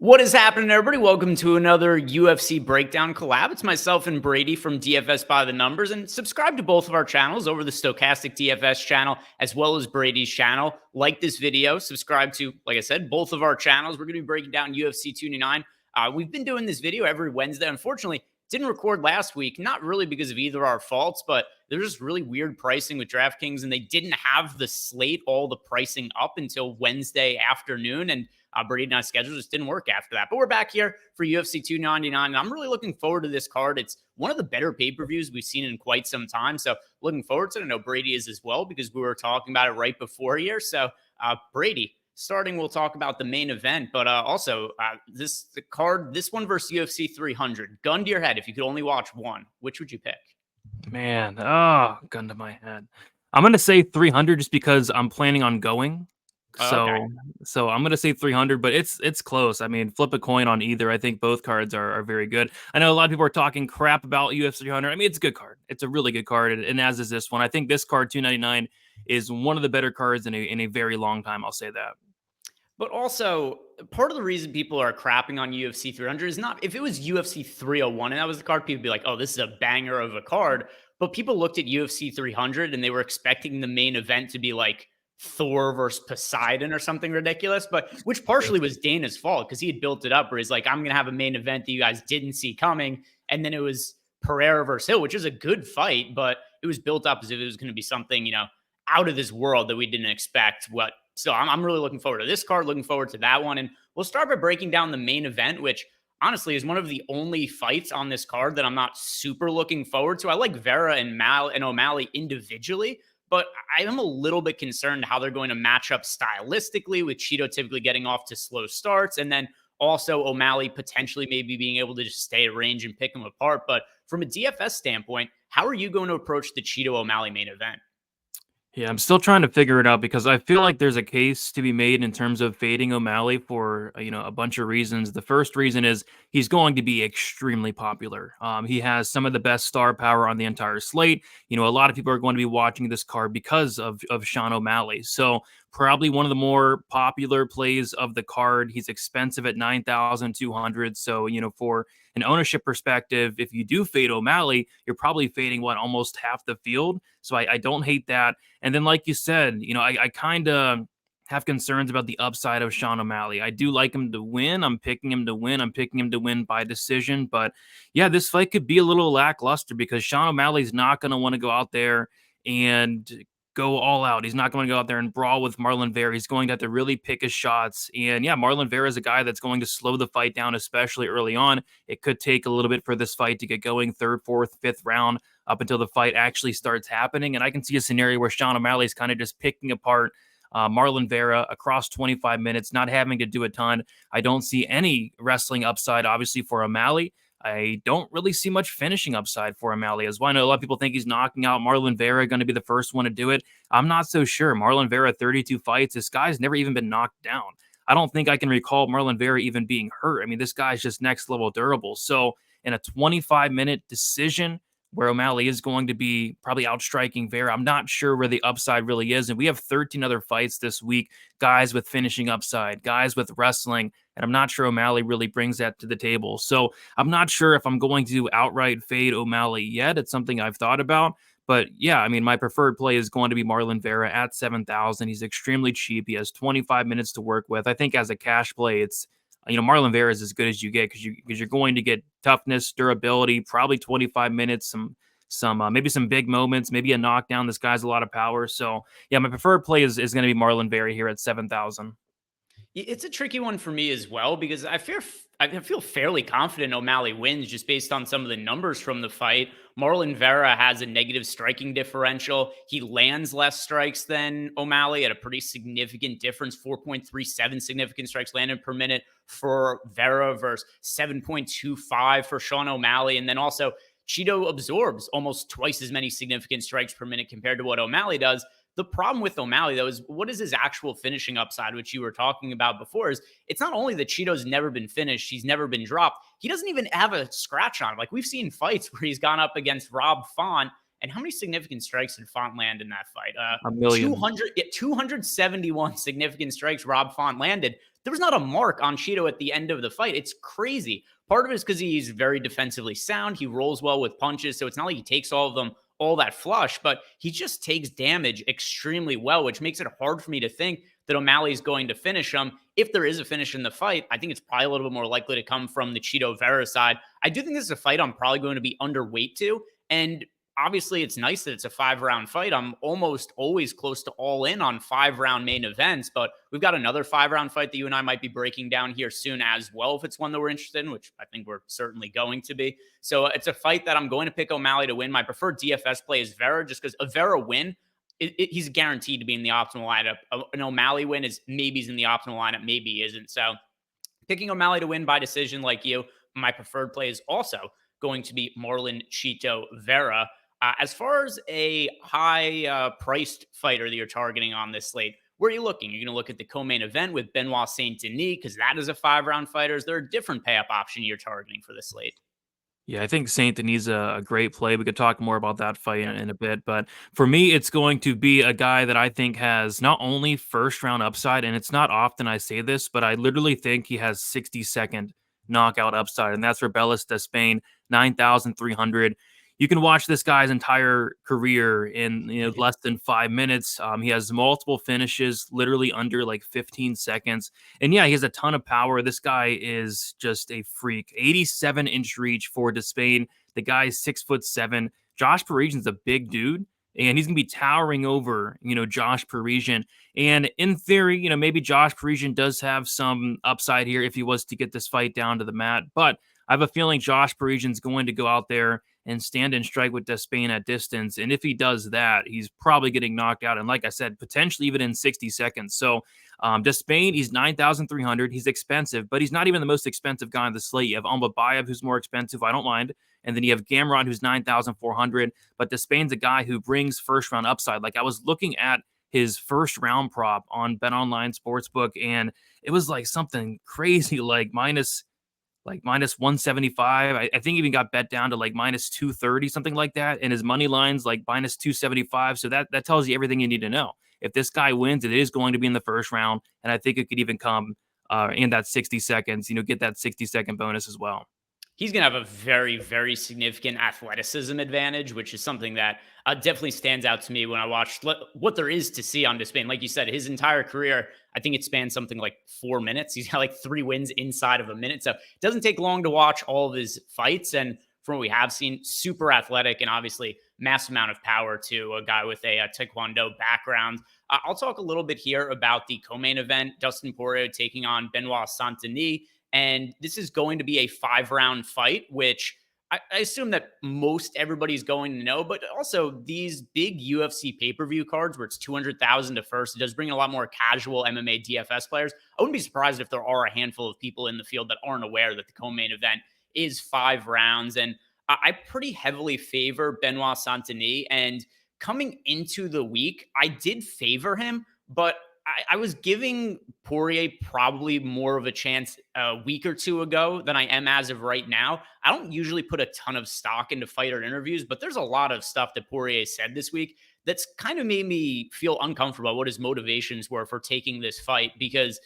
What is happening, everybody? Welcome to another UFC breakdown collab. It's myself and Brady from DFS By The Numbers, and subscribe to both of our channels over the Stochastic DFS channel as well as Brady's channel. Like this video, subscribe to, like I said, both of our channels. We're going to be breaking down UFC 299. We've been doing this video every Wednesday. Unfortunately, didn't record last week, not really because of either our faults, but there's just really weird pricing with DraftKings, and they didn't have the slate, all the pricing up until Wednesday afternoon, and Brady and I's schedule just didn't work after that. But we're back here for UFC 299, and I'm really looking forward to this card. It's one of the better pay-per-views we've seen in quite some time, so looking forward to it. I know Brady is as well because we were talking about it right before here. So, Brady, starting, we'll talk about the main event, but also the card, this one versus UFC 300. Gun to your head, if you could only watch one, which would you pick? Man, gun to my head. I'm gonna say 300 just because I'm planning on going. Oh, okay. So I'm gonna say 300, but it's close. I mean, flip a coin on either. I think both cards are very good. I know a lot of people are talking crap about UFC 300. I mean, it's a good card. It's a really good card, and as is this one. I think this card 299 is one of the better cards in a very long time. I'll say that. But also, part of the reason people are crapping on UFC 300 is not if it was UFC 301 and that was the card, people would be like, oh, this is a banger of a card. But people looked at UFC 300 and they were expecting the main event to be like Thor versus Poseidon or something ridiculous, but which partially was Dana's fault because he had built it up where he's like, I'm going to have a main event that you guys didn't see coming. And then it was Pereira versus Hill, which is a good fight, but it was built up as if it was going to be something, out of this world that we didn't expect. So I'm really looking forward to this card, looking forward to that one. And we'll start by breaking down the main event, which honestly is one of the only fights on this card that I'm not super looking forward to. I like Vera and OMalley individually, but I am a little bit concerned how they're going to match up stylistically with Cheeto typically getting off to slow starts. And then also OMalley potentially maybe being able to just stay at range and pick them apart. But from a DFS standpoint, how are you going to approach the Cheeto OMalley main event? Yeah, I'm still trying to figure it out because I feel like there's a case to be made in terms of fading OMalley for a bunch of reasons. The first reason is he's going to be extremely popular. He has some of the best star power on the entire slate. A lot of people are going to be watching this card because of Sean O'Malley. So probably one of the more popular plays of the card. He's expensive at 9,200. So for an ownership perspective, if you do fade O'Malley, you're probably fading almost half the field. So I don't hate that. And then, like you said, I kind of have concerns about the upside of Sean O'Malley. I do like him to win. I'm picking him to win. I'm picking him to win by decision. But yeah, this fight could be a little lackluster because Sean O'Malley's not going to want to go out there and go all out. He's not going to go out there and brawl with Marlon Vera. He's going to have to really pick his shots. And yeah, Marlon Vera is a guy that's going to slow the fight down, especially early on. It could take a little bit for this fight to get going, third, fourth, fifth round, up until the fight actually starts happening. And I can see a scenario where Sean O'Malley is kind of just picking apart Marlon Vera across 25 minutes, not having to do a ton. I don't see any wrestling upside, obviously, for O'Malley. I don't really see much finishing upside for O'Malley as well. I know a lot of people think he's knocking out Marlon Vera, going to be the first one to do it. I'm not so sure. Marlon Vera, 32 fights. This guy's never even been knocked down. I don't think I can recall Marlon Vera even being hurt. I mean, this guy's just next level durable. So in a 25-minute decision where O'Malley is going to be probably outstriking Vera, I'm not sure where the upside really is. And we have 13 other fights this week, guys with finishing upside, guys with wrestling, and I'm not sure O'Malley really brings that to the table. So I'm not sure if I'm going to outright fade O'Malley yet. It's something I've thought about. But yeah, I mean, my preferred play is going to be Marlon Vera at 7,000. He's extremely cheap. He has 25 minutes to work with. I think as a cash play, it's Marlon Vera is as good as you get because you're going to get toughness, durability, probably 25 minutes, maybe some big moments, maybe a knockdown. This guy's a lot of power. So yeah, my preferred play is going to be Marlon Vera here at 7,000. It's a tricky one for me as well because I feel fairly confident O'Malley wins just based on some of the numbers from the fight. Marlon Vera has a negative striking differential. He lands less strikes than O'Malley at a pretty significant difference, 4.37 significant strikes landed per minute for Vera versus 7.25 for Sean O'Malley. And then also Cheeto absorbs almost twice as many significant strikes per minute compared to what O'Malley does. The problem with O'Malley, though, is what is his actual finishing upside, which you were talking about before, is it's not only that Cheeto's never been finished, he's never been dropped. He doesn't even have a scratch on him. Like, we've seen fights where he's gone up against Rob Font, and how many significant strikes did Font land in that fight? A million. 271 significant strikes Rob Font landed. there was not a mark on Cheeto at the end of the fight. It's crazy. Part of it is because he's very defensively sound. He rolls well with punches, so it's not like he takes all of them all that flush, but he just takes damage extremely well, which makes it hard for me to think that O'Malley is going to finish him. If there is a finish in the fight, I think it's probably a little bit more likely to come from the Cheeto Vera side. I do think this is a fight I'm probably going to be underweight to. And obviously, it's nice that it's a 5-round fight. I'm almost always close to all in on 5-round main events, but we've got another 5-round fight that you and I might be breaking down here soon as well, if it's one that we're interested in, which I think we're certainly going to be. So it's a fight that I'm going to pick O'Malley to win. My preferred DFS play is Vera, just because a Vera win, he's guaranteed to be in the optimal lineup. An O'Malley win is maybe he's in the optimal lineup, maybe he isn't. So picking O'Malley to win by decision like you, my preferred play is also going to be Marlon Cheeto Vera. As far as a high priced fighter that you're targeting on this slate, where are you looking? You're going to look at the co-main event with Benoit Saint-Denis because that is a 5-round fighter. Is there a different pay-up option you're targeting for this slate? Yeah, I think Saint Denis a great play. We could talk more about that fight in a bit, but for me, it's going to be a guy that I think has not only first round upside, and it's not often I say this, but I literally think he has 60-second knockout upside, and that's Rebellis Despain, 9,300. You can watch this guy's entire career in less than 5 minutes. He has multiple finishes, literally under like 15 seconds. And yeah, he has a ton of power. This guy is just a freak. 87-inch reach for Despain. The guy is 6'7". Josh Parisian's a big dude, and he's gonna be towering over, Josh Parisian. And in theory, maybe Josh Parisian does have some upside here if he was to get this fight down to the mat. But I have a feeling Josh Parisian's going to go out there and stand and strike with Despain at distance. And if he does that, he's probably getting knocked out. And like I said, potentially even in 60 seconds. So Despain, he's 9,300. He's expensive, but he's not even the most expensive guy on the slate. You have Almabayev, who's more expensive. I don't mind. And then you have Gamrot, who's 9,400. But Despain's a guy who brings first round upside. Like I was looking at his first round prop on BetOnline Sportsbook, and it was like something crazy, like minus 175. I think even got bet down to like minus 230, something like that. And his money line's like minus 275. So that tells you everything you need to know. If this guy wins, it is going to be in the first round. And I think it could even come in that 60 seconds, get that 60-second bonus as well. He's going to have a very, very significant athleticism advantage, which is something that definitely stands out to me when I watch what there is to see on Despain. Like you said, his entire career, I think it spans something like 4 minutes. He's got like 3 wins inside of a minute. So it doesn't take long to watch all of his fights. And from what we have seen, super athletic and obviously massive amount of power to a guy with a Taekwondo background. I'll talk a little bit here about the co-main event, Dustin Poirier taking on Benoit Saint-Denis. And this is going to be a 5-round fight, which I assume that most everybody's going to know. But also these big UFC pay-per-view cards where it's 200,000 to first, it does bring a lot more casual MMA DFS players. I wouldn't be surprised if there are a handful of people in the field that aren't aware that the co-main event is 5 rounds. And I pretty heavily favor Benoit Saint-Denis. And coming into the week, I did favor him, but I was giving Poirier probably more of a chance a week or two ago than I am as of right now. I don't usually put a ton of stock into fighter interviews, but there's a lot of stuff that Poirier said this week that's kind of made me feel uncomfortable about what his motivations were for taking this fight, because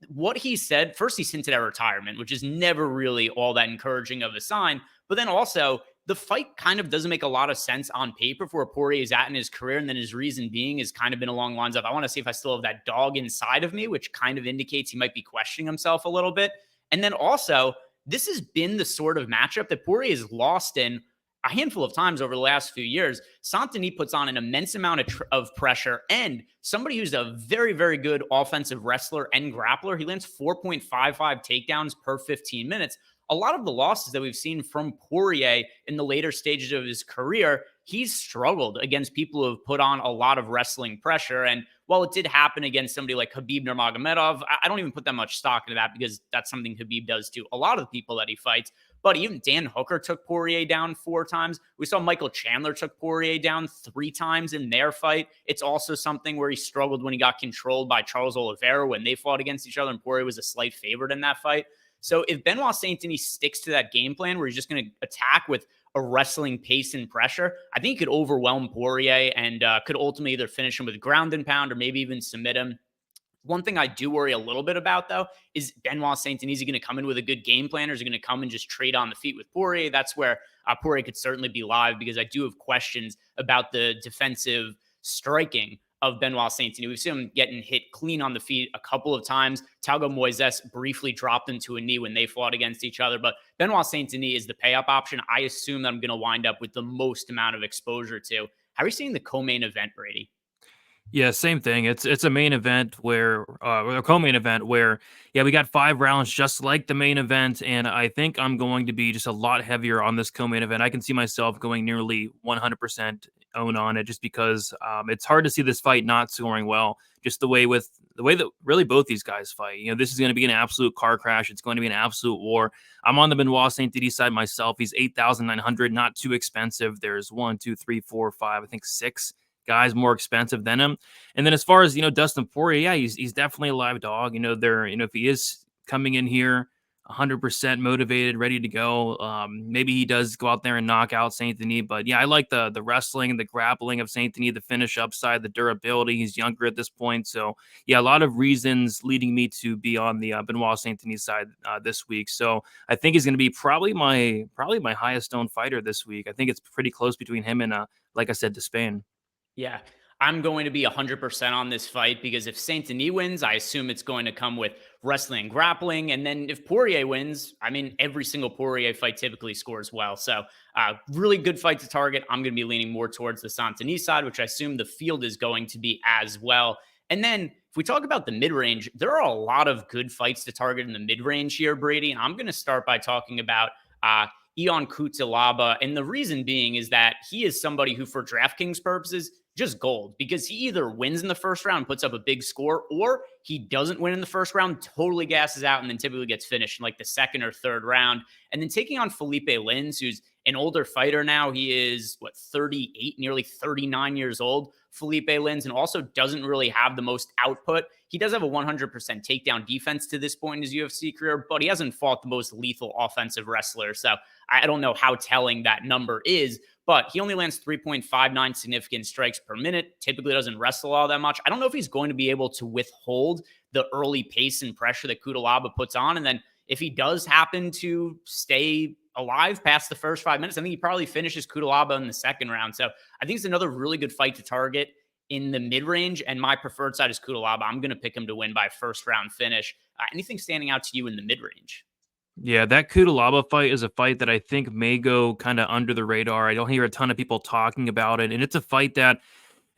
what he said, first he hinted at retirement, which is never really all that encouraging of a sign. But then also the fight kind of doesn't make a lot of sense on paper for where Poirier is at in his career. And then his reason being is kind of been along the lines of, I want to see if I still have that dog inside of me, which kind of indicates he might be questioning himself a little bit. And then also, this has been the sort of matchup that Poirier has lost in a handful of times over the last few years. Saint-Denis puts on an immense amount of pressure, and somebody who's a very, very good offensive wrestler and grappler. He lands 4.55 takedowns per 15 minutes. A lot of the losses that we've seen from Poirier in the later stages of his career, he's struggled against people who have put on a lot of wrestling pressure. And while it did happen against somebody like Khabib Nurmagomedov, I don't even put that much stock into that, because that's something Khabib does to a lot of the people that he fights. But even Dan Hooker took Poirier down 4 times. We saw Michael Chandler took Poirier down 3 times in their fight. It's also something where he struggled when he got controlled by Charles Oliveira when they fought against each other, and Poirier was a slight favorite in that fight. So if Benoit Saint-Denis sticks to that game plan where he's just going to attack with a wrestling pace and pressure, I think he could overwhelm Poirier and could ultimately either finish him with ground and pound or maybe even submit him. One thing I do worry a little bit about, though, is Benoit Saint-Denis. Is he going to come in with a good game plan, or is he going to come and just trade on the feet with Poirier? That's where Poirier could certainly be live, because I do have questions about the defensive striking of Benoit Saint-Denis. We've seen him getting hit clean on the feet a couple of times. Talgo Moises briefly dropped him to a knee when they fought against each other, but Benoit Saint-Denis is the pay-up option. I assume that I'm going to wind up with the most amount of exposure to. How are you seeing the co-main event, Brady? Yeah, same thing. It's a main event where or a co-main event where yeah, we got 5 rounds just like the main event, and I think I'm going to be just a lot heavier on this co-main event. I can see myself going nearly 100% own on it just because it's hard to see this fight not scoring well. Just the way that really both these guys fight. You know, this is going to be an absolute car crash. It's going to be an absolute war. I'm on the Benoit Saint Denis side myself. He's 8,900, not too expensive. There's 1, 2, 3, 4, 5, I think 6 guys more expensive than him. And then as far as, Dustin Poirier, yeah, he's definitely a live dog. If he is coming in here 100% motivated, ready to go, maybe he does go out there and knock out Saint Denis. But yeah, I like the wrestling and the grappling of Saint Denis, the finish upside, the durability. He's younger at this point. So yeah, a lot of reasons leading me to be on the Benoit Saint Denis side this week. So I think he's going to be probably my highest owned fighter this week. I think it's pretty close between him and, like I said, Despain. Yeah, I'm going to be 100% on this fight, because if Saint Denis wins, I assume it's going to come with wrestling and grappling. And then if Poirier wins, I mean, every single Poirier fight typically scores well. So really good fight to target. I'm going to be leaning more towards the Saint Denis side, which I assume the field is going to be as well. And then if we talk about the mid-range, there are a lot of good fights to target in the mid-range here, Brady. And I'm going to start by talking about Ion Cutelaba. And the reason being is that he is somebody who, for DraftKings purposes, just gold, because he either wins in the first round, puts up a big score, or he doesn't win in the first round, totally gasses out, and then typically gets finished in like the second or third round. And then taking on Felipe Lins, who's an older fighter now. He is 38, nearly 39 years old, Felipe Lins, and also doesn't really have the most output. He does have a 100% takedown defense to this point in his UFC career, but he hasn't fought the most lethal offensive wrestler. So I don't know how telling that number is, but he only lands 3.59 significant strikes per minute, typically doesn't wrestle all that much. I don't know if he's going to be able to withhold the early pace and pressure that Cutelaba puts on. And then if he does happen to stay alive past the first 5 minutes, I think he probably finishes Cutelaba in the second round. So I think it's another really good fight to target in the mid-range, and my preferred side is Cutelaba. I'm going to pick him to win by first round finish. Anything standing out to you in the mid-range? Yeah, that Cutelaba fight is a fight that I think may go kind of under the radar. I don't hear a ton of people talking about it, and it's a fight that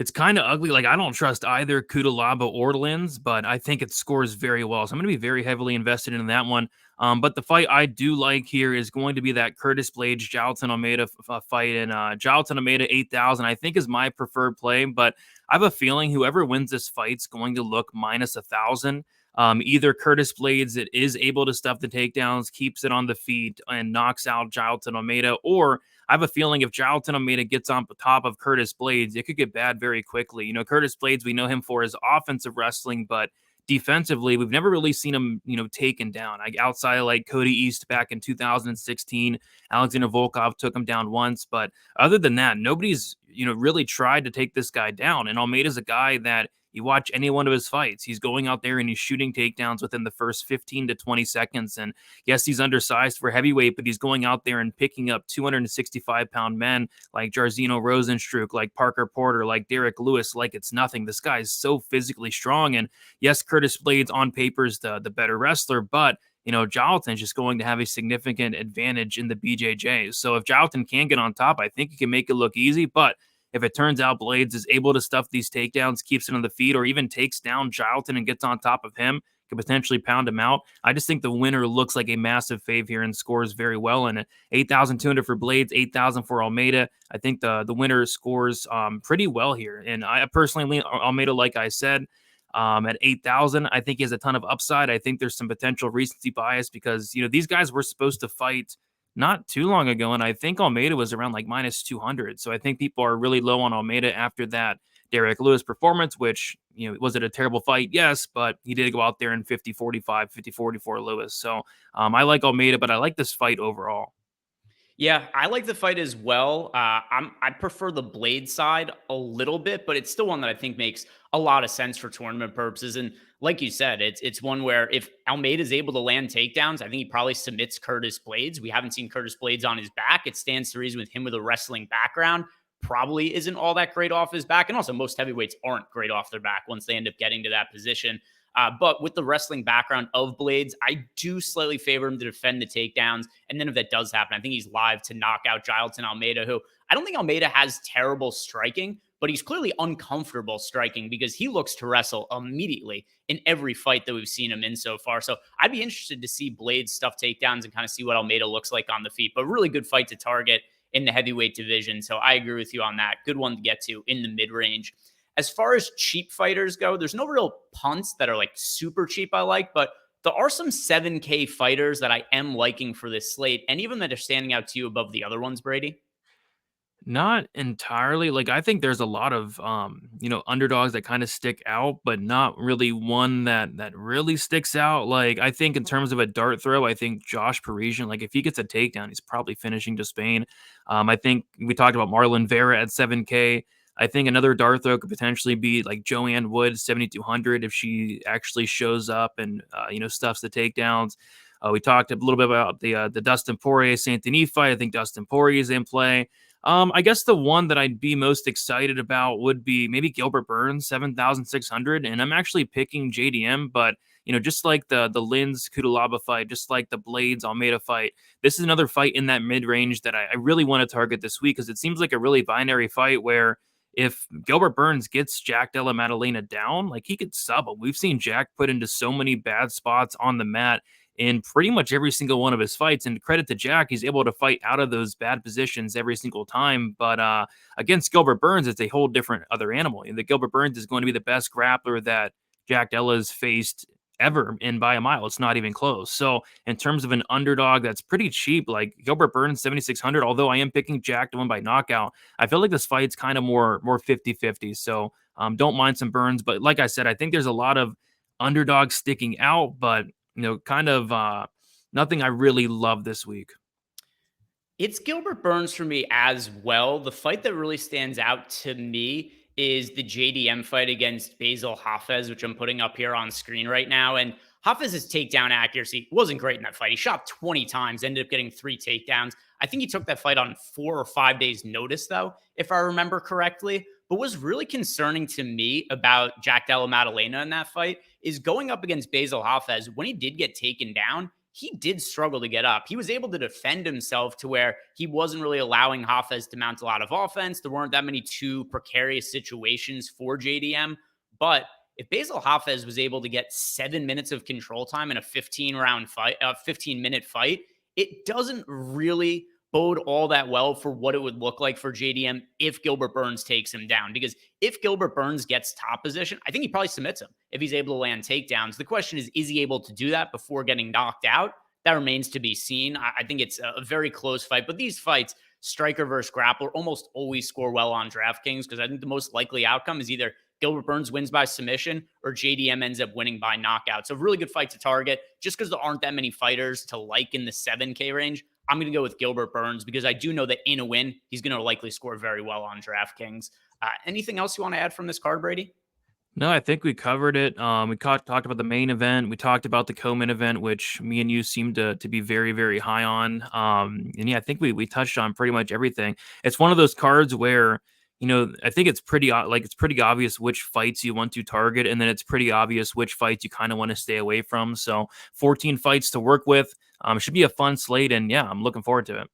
it's kind of ugly. Like, I don't trust either Cutelaba or Lins, but I think it scores very well. So I'm going to be very heavily invested in that one. But the fight I do like here is going to be that Curtis Blades Jailton Almeida fight, and Jailton Almeida 8,000 I think is my preferred play. But I have a feeling whoever wins this fight's going to look minus 1,000. Either Curtis Blades it is able to stuff the takedowns, keeps it on the feet, and knocks out Jailton Almeida, or I have a feeling if Jailton Almeida gets on top of Curtis Blades, it could get bad very quickly. You know, Curtis Blades, we know him for his offensive wrestling, but defensively, we've never really seen him, taken down. Outside of like Cody East back in 2016, Alexander Volkov took him down once, but other than that, nobody's, really tried to take this guy down. And Almeida's a guy that you watch any one of his fights, he's going out there and he's shooting takedowns within the first 15 to 20 seconds. And yes, he's undersized for heavyweight, but he's going out there and picking up 265-pound men like Jairzinho Rosenstruck, like Parker Porter, like Derek Lewis, like it's nothing. This guy is so physically strong. And yes, Curtis Blades on paper is the better wrestler, but Jailton's just going to have a significant advantage in the BJJ. So if Jailton can get on top, I think he can make it look easy. But if it turns out Blades is able to stuff these takedowns, keeps it on the feet, or even takes down Jailton and gets on top of him, can potentially pound him out. I just think the winner looks like a massive fave here and scores very well. And 8,200 for Blades, 8,000 for Almeida. I think the winner scores pretty well here. And I personally lean Almeida, like I said, at 8,000. I think he has a ton of upside. I think there's some potential recency bias because, these guys were supposed to fight not too long ago, and I think Almeida was around like minus 200. So I think people are really low on Almeida after that Derek Lewis performance, which, was it a terrible fight? Yes, but he did go out there in 50-45, 50-44 Lewis. So I like Almeida, but I like this fight overall. Yeah, I like the fight as well. I prefer the blade side a little bit, but it's still one that I think makes a lot of sense for tournament purposes. And like you said, it's one where if Almeida is able to land takedowns, I think he probably submits Curtis Blades. We haven't seen Curtis Blades on his back. It stands to reason with him with a wrestling background. Probably isn't all that great off his back. And also, most heavyweights aren't great off their back once they end up getting to that position. But with the wrestling background of Blades, I do slightly favor him to defend the takedowns. And then if that does happen, I think he's live to knock out Jailton Almeida, who I don't think Almeida has terrible striking, but he's clearly uncomfortable striking because he looks to wrestle immediately in every fight that we've seen him in so far. So I'd be interested to see Blades stuff takedowns and kind of see what Almeida looks like on the feet. But really good fight to target in the heavyweight division. So I agree with you on that. Good one to get to in the mid range. As far as cheap fighters go, there's no real punts that are like super cheap I like, but there are some 7K fighters that I am liking for this slate, and even that are standing out to you above the other ones, Brady. Not entirely. Like, I think there's a lot of underdogs that kind of stick out, but not really one that really sticks out. Like, I think in terms of a dart throw, I think Josh Parisian, like if he gets a takedown, he's probably finishing Despain. I think we talked about Marlon Vera at 7K. I think another dart throw could potentially be like Joanne Wood 7,200 if she actually shows up and stuffs the takedowns. We talked a little bit about the Dustin Poirier Santoni fight. I think Dustin Poirier is in play. I guess the one that I'd be most excited about would be maybe Gilbert Burns, 7,600. And I'm actually picking JDM, but just like the Linz Kudalaba fight, just like the Blades Almeida fight, this is another fight in that mid range that I really want to target this week because it seems like a really binary fight where if Gilbert Burns gets Jack Della Maddalena down, like he could sub him. We've seen Jack put into so many bad spots on the mat in pretty much every single one of his fights. And credit to Jack, he's able to fight out of those bad positions every single time. But against Gilbert Burns, it's a whole different other animal. And the Gilbert Burns is going to be the best grappler that Jack Della's faced ever, and by a mile. It's not even close. So in terms of an underdog that's pretty cheap, like Gilbert Burns 7,600, although I am picking Jack to win by knockout, I feel like this fight's kind of more 50-50. So don't mind some Burns, but like I said, I think there's a lot of underdogs sticking out, but kind of nothing I really love this week. It's Gilbert Burns for me as well. The fight that really stands out to me is the JDM fight against Basil Hafez, which I'm putting up here on screen right now. And Hafez's takedown accuracy wasn't great in that fight. He shot 20 times, ended up getting 3 takedowns. I think he took that fight on 4 or 5 days' notice, though, if I remember correctly. But what's really concerning to me about Jack Della Maddalena in that fight is going up against Basil Hafez. When he did get taken down, he did struggle to get up. He was able to defend himself to where he wasn't really allowing Hafez to mount a lot of offense. There weren't that many too precarious situations for JDM. But if Basil Hafez was able to get 7 minutes of control time in a 15-minute fight, it doesn't really bode all that well for what it would look like for JDM if Gilbert Burns takes him down. Because if Gilbert Burns gets top position, I think he probably submits him if he's able to land takedowns. The question is he able to do that before getting knocked out? That remains to be seen. I think it's a very close fight, but these fights, striker versus grappler, almost always score well on DraftKings because I think the most likely outcome is either Gilbert Burns wins by submission or JDM ends up winning by knockout. So really good fight to target. Just because there aren't that many fighters to like in the 7K range, I'm going to go with Gilbert Burns because I do know that in a win, he's going to likely score very well on DraftKings. Anything else you want to add from this card, Brady? No, I think we covered it. We talked about the main event. We talked about the co-main event, which me and you seem to be very, very high on. And yeah, I think we touched on pretty much everything. It's one of those cards where, I think it's pretty obvious which fights you want to target, and then it's pretty obvious which fights you kind of want to stay away from. So 14 fights to work with. It should be a fun slate, and yeah, I'm looking forward to it.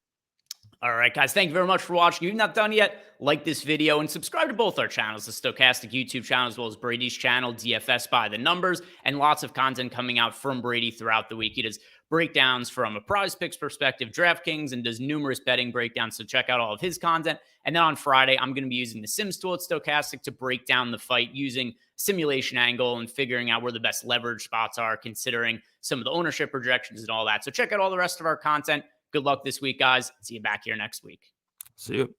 All right, guys, thank you very much for watching. If you've not done yet, like this video and subscribe to both our channels, the Stochastic YouTube channel as well as Brady's channel, DFS By The Numbers, and lots of content coming out from Brady throughout the week. He does breakdowns from a prize picks perspective, DraftKings, and does numerous betting breakdowns, so check out all of his content. And then on Friday, I'm going to be using the Sims tool at Stochastic to break down the fight using simulation angle and figuring out where the best leverage spots are, considering some of the ownership projections and all that. So check out all the rest of our content. Good luck this week, guys. See you back here next week. See you.